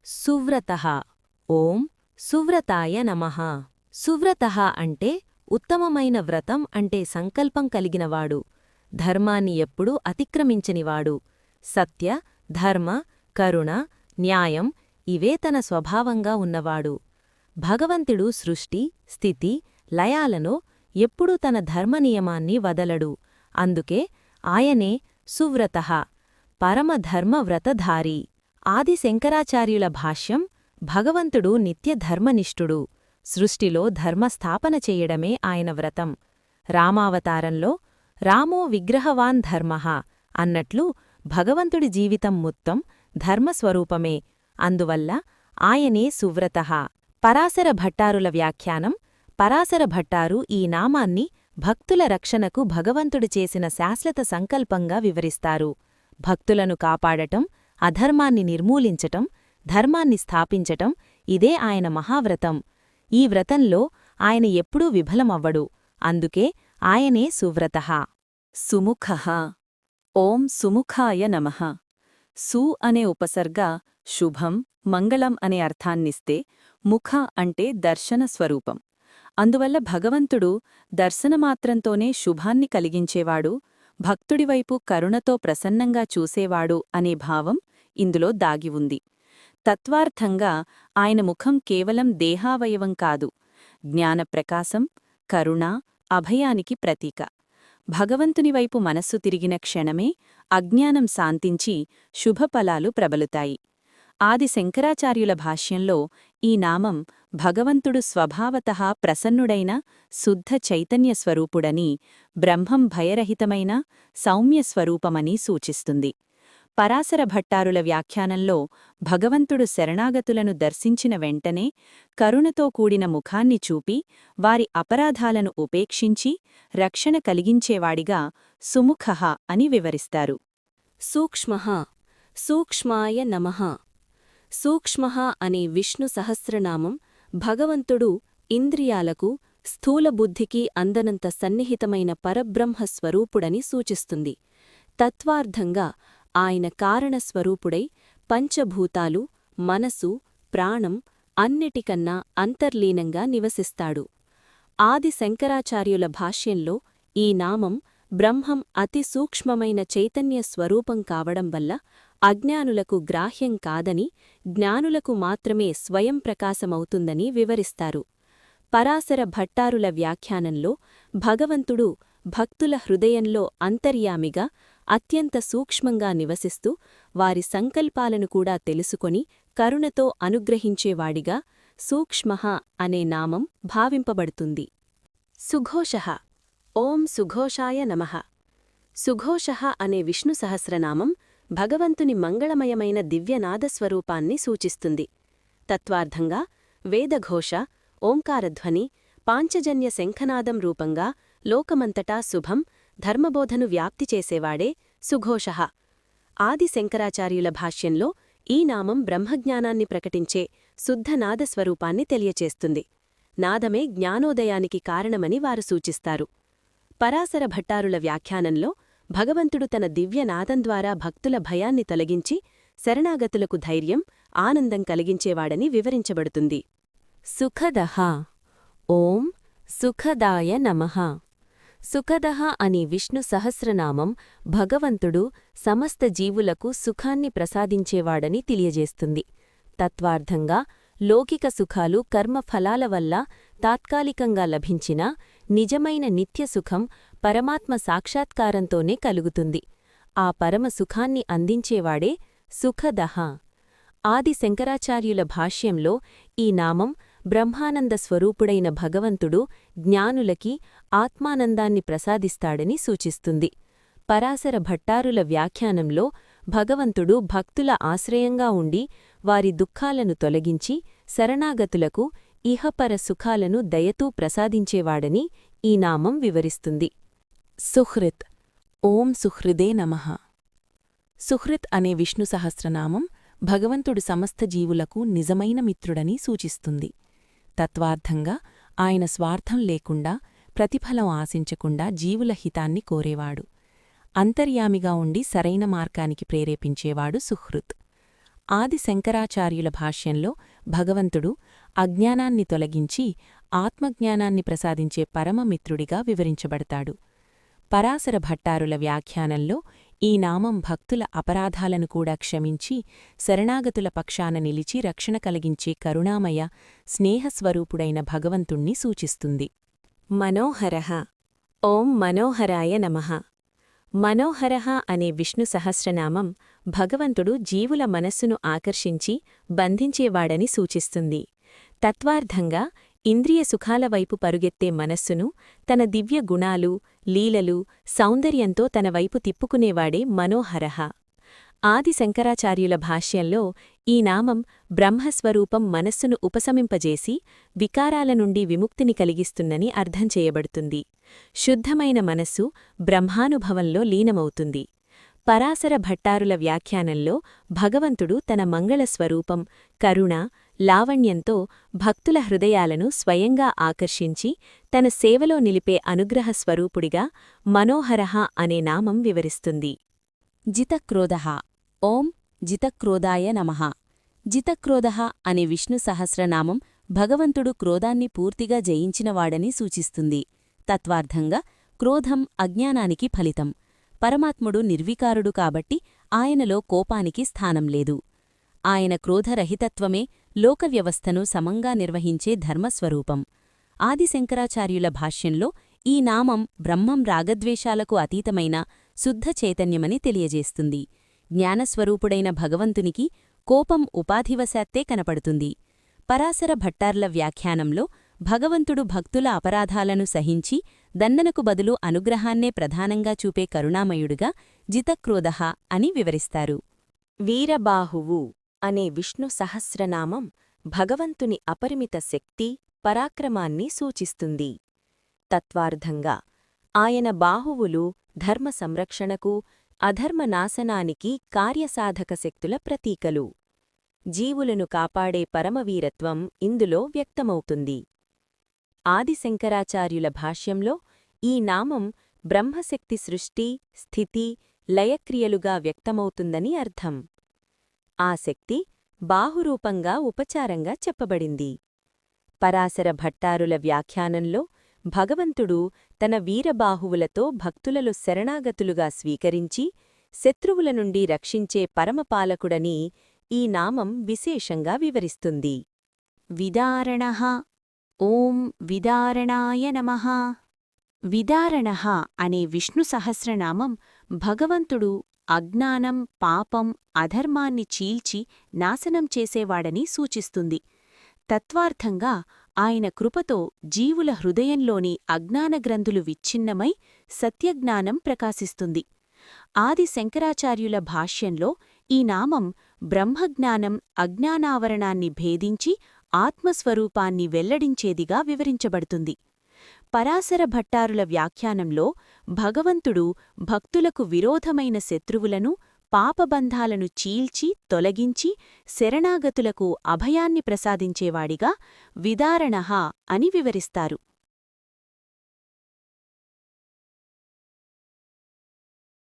సువ్రతః. ఓం సువ్రతాయ నమః. సువ్రతః అంటే ఉత్తమమైన వ్రతం అంటే సంకల్పం కలిగినవాడు, ధర్మాన్ని ఎప్పుడూ అతిక్రమించనివాడు, సత్య, ధర్మ, కరుణ, న్యాయం ఇవే తన స్వభావంగా ఉన్నవాడు. భగవంతుడు సృష్టి, స్థితి, లయాలను ఎప్పుడూ తన ధర్మనియమాన్ని వదలడు. అందుకే ఆయనే సువ్రతః, పరమధర్మవ్రతధారి. ఆది శంకరాచార్యుల భాష్యం: భగవంతుడు నిత్యధర్మనిష్ఠుడు. సృష్టిలో ధర్మస్థాపన చెయ్యడమే ఆయన వ్రతం. రామావతారంలో రామో విగ్రహవాన్ ధర్మః అన్నట్లు భగవంతుడి జీవితం మొత్తం ధర్మస్వరూపమే. అందువల్ల ఆయనే సువ్రతః. పరాశర భట్టారుల వ్యాఖ్యానం: పరాశర భట్టారు ఈ నామాన్ని భక్తుల రక్షణకు భగవంతుడు చేసిన శాశ్వత సంకల్పంగా వివరిస్తారు. భక్తులను కాపాడటం, అధర్మాన్ని నిర్మూలించటం, ధర్మాన్ని స్థాపించటం ఇదే ఆయన మహావ్రతం. ఈ వ్రతంలో ఆయన ఎప్పుడూ విఫలమవ్వడు. అందుకే ఆయనే సువ్రతః. సుముఖః. ఓం సుముఖాయ నమః. సు అనే ఉపసర్గ శుభం, మంగళం అనే అర్థాన్నిస్తే, ముఖ అంటే దర్శన స్వరూపం. అందువల్ల భగవంతుడు దర్శనమాత్రంతోనే శుభాన్ని కలిగించేవాడు, భక్తుడివైపు కరుణతో ప్రసన్నంగా చూసేవాడు అనే భావం ఇందులో దాగి ఉంది. తత్వార్థంగా ఆయన ముఖం కేవలం దేహావయవం కాదు, జ్ఞానప్రకాశం, కరుణ, అభయానికి ప్రతీక. భగవంతునివైపు మనస్సు తిరిగిన క్షణమే అజ్ఞానం శాంతించి శుభఫలాలు ప్రబలుతాయి. ఆది శంకరాచార్యుల భాష్యంలో ఈ నామం భగవంతుడు స్వభావతః ప్రసన్నుడైన శుద్ధ చైతన్యస్వరూపుడని, బ్రహ్మం భయరహితమైన సౌమ్యస్వరూపమని సూచిస్తుంది. పరాశర భట్టారుల వ్యాఖ్యానంలో భగవంతుడు శరణాగతులను దర్శించిన వెంటనే కరుణతో కూడిన ముఖాన్ని చూపి వారి అపరాధాలను ఉపేక్షించి రక్షణ కలిగించేవాడిగా సుముఖః అని వివరిస్తారు. సూక్ష్మః. సూక్ష్మాయ నమః. సూక్ష్మః అనే విష్ణు సహస్రనామం భగవంతుడు ఇంద్రియాలకు, స్థూలబుద్ధికి అందనంత సన్నిహితమైన పరబ్రహ్మస్వరూపుడని సూచిస్తుంది. తత్వార్థంగా ఆయన కారణస్వరూపుడై పంచభూతాలు, మనసు, ప్రాణం అన్నిటికన్నా అంతర్లీనంగా నివసిస్తాడు. ఆది శంకరాచార్యుల భాష్యంలో ఈ నామం బ్రహ్మం అతి సూక్ష్మమైన చైతన్య స్వరూపం కావడం వల్ల అజ్ఞానులకు గ్రాహ్యం కాదని, జ్ఞానులకు మాత్రమే స్వయం ప్రకాశమవుతుందని వివరిస్తారు. పరాశర భట్టారుల వ్యాఖ్యానంలో భగవంతుడు భక్తుల హృదయంలో అంతర్యామిగా, అత్యంత సూక్ష్మంగా నివసిస్తూ వారి సంకల్పాలను కూడా తెలుసుకొని కరుణతో అనుగ్రహించేవాడిగా సూక్ష్మః అనే నామం భావింపబడుతుంది. సుఘోషః. ఓం సుఘోషాయ నమః. సుఘోషః అనే విష్ణు సహస్రనామం భగవంతుని మంగళమయమైన దివ్యనాదస్వరూపాన్ని సూచిస్తుంది. తత్వార్థంగా వేదఘోష, ఓంకారధ్వని, పాంచజన్య శంఖనాదం రూపంగా లోకమంతటా శుభం, ధర్మబోధను వ్యాప్తి చేసేవాడే సుఘోషః. ఆది శంకరాచార్యుల భాష్యంలో ఈ నామం బ్రహ్మజ్ఞానాన్ని ప్రకటించే శుద్ధ నాదస్వరూపాన్ని తెలియచేస్తుంది. నాదమే జ్ఞానోదయానికి కారణమని వారు సూచిస్తారు. పరాశర భట్టారుల వ్యాఖ్యానంలో భగవంతుడు తన దివ్యనాదం ద్వారా భక్తుల భయాన్ని తొలగించి శరణాగతులకు ధైర్యం, ఆనందం కలిగించేవాడని వివరించబడుతుంది. సుఖదః. ఓం సుఖదాయ నమః. సుఖదః అనే విష్ణు సహస్రనామం భగవంతుడు సమస్త జీవులకు సుఖాన్ని ప్రసాదించేవాడని తెలియజేస్తుంది. తత్వార్థంగా లౌకిక సుఖాలు కర్మఫలాల వల్ల తాత్కాలికంగా లభించినా నిజమైన నిత్యసుఖం పరమాత్మ సాక్షాత్కారంతోనే కలుగుతుంది. ఆ పరమ సుఖాన్ని అందించేవాడే సుఖదః. ఆది శంకరాచార్యుల భాష్యంలో ఈ నామం బ్రహ్మానంద స్వరూపుడైన భగవంతుడు జ్ఞానులకి ఆత్మానందాన్ని ప్రసాదిస్తాడని సూచిస్తుంది. పరాశర భట్టారుల వ్యాఖ్యానంలో భగవంతుడు భక్తుల ఆశ్రయంగా ఉండి వారి దుఃఖాలను తొలగించి శరణాగతులకు ఇహపర సుఖాలను దయతూ ప్రసాదించేవాడని ఈ నామం వివరిస్తుంది. సుహృత్. ఓం సుహృదే నమః. సుహృత్ అనే విష్ణు సహస్రనామం భగవంతుడు సమస్త జీవులకు నిజమైన మిత్రుడని సూచిస్తుంది. తత్వార్థంగా ఆయన స్వార్థం లేకుండా, ప్రతిఫలం ఆశించకుండా జీవుల హితాన్ని కోరేవాడు. అంతర్యామిగా ఉండి సరైన మార్గానికి ప్రేరేపించేవాడు సుహృత్. ఆది శంకరాచార్యుల భాష్యంలో భగవంతుడు అజ్ఞానాన్ని తొలగించి ఆత్మజ్ఞానాన్ని ప్రసాదించే పరమమిత్రుడిగా వివరించబడతాడు. పరాశర భట్టారుల వ్యాఖ్యానంలో ఈ నామం భక్తుల అపరాధాలను కూడా క్షమించి శరణాగతుల పక్షాన నిలిచి రక్షణ కలిగించే కరుణామయ స్నేహస్వరూపుడైన భగవంతుణ్ణి సూచిస్తుంది. మనోహరః. ఓం మనోహరాయ నమః. మనోహరః అనే విష్ణు సహస్రనామం భగవంతుడు జీవుల మనస్సును ఆకర్షించి బంధించేవాడని సూచిస్తుంది. తత్వార్థంగా ఇంద్రియ సుఖాల వైపు పరుగెత్తే మనస్సును తన దివ్య గుణాలు, లీలలు, సౌందర్యంతో తన వైపు తిప్పుకునేవాడే మనోహరః. ఆది శంకరాచార్యుల భాష్యంలో ఈ నామం బ్రహ్మస్వరూపం మనస్సును ఉపశమింపజేసి వికారాల నుండి విముక్తిని కలిగిస్తుందని అర్థం చేయబడుతుంది. శుద్ధమైన మనస్సు బ్రహ్మానుభవంలో లీనమవుతుంది. పరాశర భట్టారుల వ్యాఖ్యానంలో భగవంతుడు తన మంగళస్వరూపం, కరుణ, లావణ్యంతో భక్తుల హృదయాలను స్వయంగా ఆకర్షించి తన సేవలో నిలిపే అనుగ్రహ స్వరూపుడిగా మనోహరః అనే నామం వివరిస్తుంది. జితక్రోధః. ఓం జితక్రోధాయ నమః. జితక్రోధః అనే విష్ణు సహస్రనామం భగవంతుడు క్రోధాన్ని పూర్తిగా జయించినవాడని సూచిస్తుంది. తత్వార్థంగా క్రోధం అజ్ఞానానికి ఫలితం. పరమాత్ముడు నిర్వికారుడు కాబట్టి ఆయనలో కోపానికి స్థానం లేదు. ఆయన క్రోధరహితత్వమే లోకవ్యవస్థను సమంగా నిర్వహించే ధర్మస్వరూపం. ఆదిశంకరాచార్యుల భాష్యంలో ఈ నామం బ్రహ్మం రాగద్వేషాలకు అతీతమైన శుద్ధ చైతన్యమని తెలియజేస్తుంది. జ్ఞానస్వరూపుడైన భగవంతునికి కోపం ఉపాధివశాత్తే కనపడుతుంది. పరాశర భట్టార్ల వ్యాఖ్యానంలో భగవంతుడు భక్తుల అపరాధాలను సహించి దండనకు బదులు అనుగ్రహాన్నే ప్రధానంగా చూపే కరుణామయుడుగా జితక్రోధః అని వివరిస్తారు. వీరబాహువు అనే విష్ణు సహస్రనామం భగవంతుని అపరిమిత శక్తి, పరాక్రమాన్ని సూచిస్తుంది. తత్వార్థంగా ఆయన బాహువులు ధర్మ సంరక్షణకు, అధర్మ నాశనానికి కార్యసాధక శక్తుల ప్రతీకలు. జీవులను కాపాడే పరమవీరత్వం ఇందులో వ్యక్తమవుతుంది. ఆదిశంకరాచార్యుల భాష్యంలో ఈ నామం బ్రహ్మశక్తి సృష్టి, స్థితి, లయక్రియలుగా వ్యక్తమవుతుందని అర్థం. ఆ శక్తి బాహురూపంగా ఉపచారంగా చెప్పబడింది. పరాశర భట్టారుల వ్యాఖ్యానంలో భగవంతుడు తన వీరబాహువులతో భక్తులలో శరణాగతులుగా స్వీకరించి శత్రువుల నుండి రక్షించే పరమపాలకుడని ఈ నామం విశేషంగా వివరిస్తుంది. విదారణః. ఓం విదారణాయ నమః. విదారణః అనే విష్ణు సహస్రనామం భగవంతుడు అజ్ఞానం, పాపం, అధర్మాన్ని చీల్చి నాశనం చేసేవాడని సూచిస్తుంది. తత్వార్థంగా ఆయన కృపతో జీవుల హృదయంలోని అజ్ఞానగ్రంథులు విచ్ఛిన్నమై సత్యజ్ఞానం ప్రకాశిస్తుంది. ఆది శంకరాచార్యుల భాష్యంలో ఈ నామం బ్రహ్మజ్ఞానం, అజ్ఞానావరణాన్ని భేదించి ఆత్మస్వరూపాన్ని వెల్లడించేదిగా వివరించబడుతుంది. పరాశర భట్టారుల వ్యాఖ్యానంలో భగవంతుడు భక్తులకు విరోధమైన శత్రువులను, పాపబంధాలను చీల్చి తొలగించి శరణాగతులకు అభయాన్ని ప్రసాదించేవాడిగా విదారణః అని వివరిస్తారు.